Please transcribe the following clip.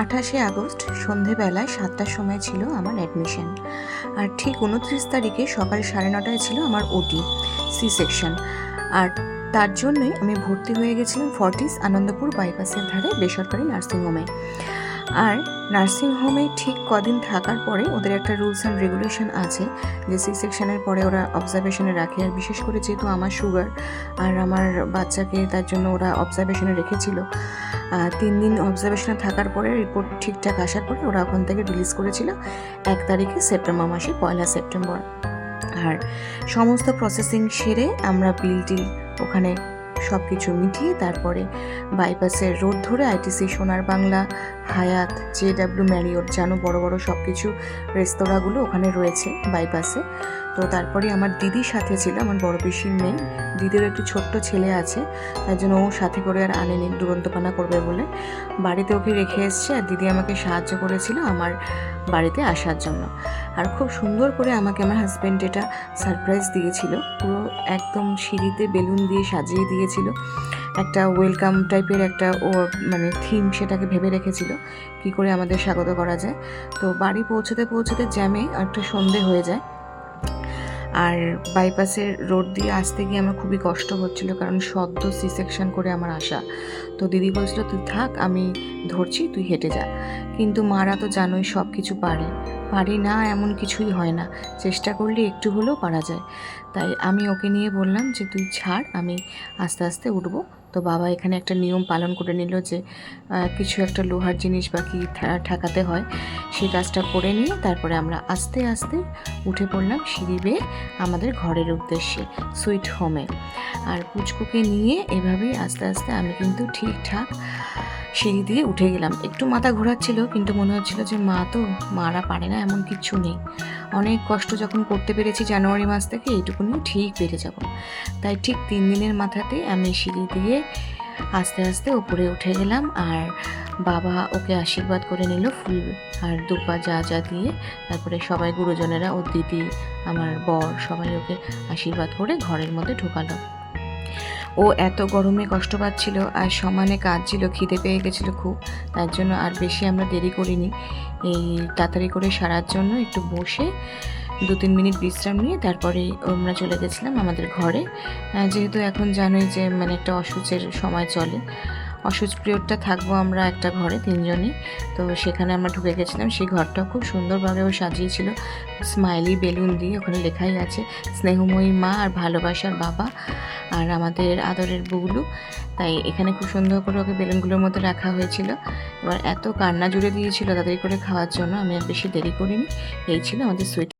28শে August সন্ধেবেলায় 7টার সময় ছিল আমার অ্যাডমিশন। আর ঠিক 29 তারিখে সকাল 9:30টায় ছিল আমার ওটি সি সেকশন। আর তার জন্যই আমি ভর্তি হয়ে গেছিলাম ফর্টিস আনন্দপুর বাইপাসের ধারে বেসরকারি নার্সিংহোমে। আর নার্সিংহোমে ঠিক কদিন থাকার পরে ওদের একটা রুলস অ্যান্ড রেগুলেশন আছে যে সি সেকশনের পরে ওরা অবজারভেশনে রাখে। আর বিশেষ করে যেহেতু আমার সুগার আর আমার বাচ্চাকে, তার জন্য ওরা অবজারভেশনে রেখেছিল। 3 দিন অবজারভেশনে থাকার পরে রিপোর্ট ঠিকঠাক আসার পরে ওরা ওখান থেকে রিলিজ করেছিল 1 তারিখে সেপ্টেম্বর মাসে, 1 সেপ্টেম্বর। আর সমস্ত প্রসেসিং সেরে আমরা বিল টিল ওখানে সব কিছু মিটিয়ে তারপরে বাইপাসের রোড ধরে আইটিসি, সোনার বাংলা, হায়াত, JW ম্যারিয়ট, জানো বড় বড় সব কিছু রেস্তোরাঁগুলো ওখানে রয়েছে বাইপাসে। তো তারপরে আমার দিদির সাথে ছিল, আমার বড় পিসির মেয়ে। দিদির একটু ছোট্ট ছেলে আছে, তার জন্য ও সাথে করে আর আনেনি, দুরন্তপানা করবে বলে বাড়িতে ওকে রেখে এসছে। আর দিদি আমাকে সাহায্য করেছিল আমার বাড়িতে আসার জন্য। আর খুব সুন্দর করে আমাকে আমার হাজব্যান্ড এটা সারপ্রাইজ দিয়েছিল, পুরো একদম সিঁড়িতে বেলুন দিয়ে সাজিয়ে দিয়েছিল। একটা ওয়েলকাম টাইপের একটা ও মানে থিম সেটাকে ভেবে রেখেছিল কি করে আমাদের স্বাগত করা যায়। তো বাড়ি পৌঁছতে পৌঁছতে জ্যামে একটা সন্ধে হয়ে যায়। আর বাইপাসের রোড দিয়ে আসতে গিয়ে আমার খুবই কষ্ট হচ্ছিল, কারণ সদ্য সি সেকশন করে আমার আসা। তো দিদি বলছিল তুই থাক, আমি ধরছি, তুই হেঁটে যা। কিন্তু মারা তো জানোই সব কিছু পারি না এমন কিছুই হয় না, চেষ্টা করলে একটু হলেও পারা যায়। তাই আমি ওকে নিয়ে বললাম যে তুই ছাড়, আমি আস্তে আস্তে উঠবো। তো বাবা এখানে একটা নিয়ম পালন করে নিল যে কিছু একটা লোহার জিনিস বা কি ঠেকাতে হয়, সেই কাজটা করে নিয়ে তারপরে আমরা আস্তে আস্তে উঠে পড়লাম সিঁড়ি বেয়ে আমাদের ঘরের উদ্দেশ্যে, সুইট হোমে। আর পুচকুকে নিয়ে এভাবেই আস্তে আস্তে আমি কিন্তু ঠিকঠাক সিঁড়ি দিয়ে উঠে গেলাম। একটু মাথা ঘোরাচ্ছিল, কিন্তু মনে হচ্ছিল যে মারা পারে না এমন কিছু নেই। অনেক কষ্ট যখন করতে পেরেছি জানুয়ারি মাস থেকে, এইটুকুনিও ঠিক পেরে যাব। তাই ঠিক 3 দিনের মাথাতে আমি সিঁড়ি দিয়ে আস্তে আস্তে উপরে উঠে গেলাম। আর বাবা ওকে আশীর্বাদ করে নিল ফুল আর দুব্বা যা যা দিয়ে। তারপরে সবাই গুরুজনেরা, ও দিদি, আমার বর, সবাই ওকে আশীর্বাদ করে ঘরের মধ্যে ঢোকালো। ও এত গরমে কষ্ট পাচ্ছিল আর সমানে কাঁদছিল, খিদে পেয়ে গেছিলো খুব। তার জন্য আর বেশি আমরা দেরি করিনি, এই তাড়াতাড়ি করে সারার জন্য একটু বসে 2-3 মিনিট বিশ্রাম নিয়ে তারপরে আমরা চলে গেছিলাম আমাদের ঘরে। যেহেতু এখন জানোই যে মানে একটা অসুচের সময় চলে, অসুচ পিরিয়ডটা থাকবো আমরা একটা ঘরে 3 জনই। তো সেখানে আমরা ঢুকে গেছিলাম। সেই ঘরটাও খুব সুন্দরভাবেও সাজিয়েছিল স্মাইলি বেলুন দিয়ে। ওখানে লেখাই আছে স্নেহময়ী মা আর ভালোবাসার বাবা আর আমাদের আদরের বুগলু। তাই এখানে খুব সুন্দর করে ওকে বেলুনগুলোর মধ্যে রাখা হয়েছিল। এবার এত কান্না জুড়ে দিয়েছিল তাদের করে খাওয়ার জন্য, আমি আর বেশি দেরি করিনি। এই ছিল আমাদের সুইট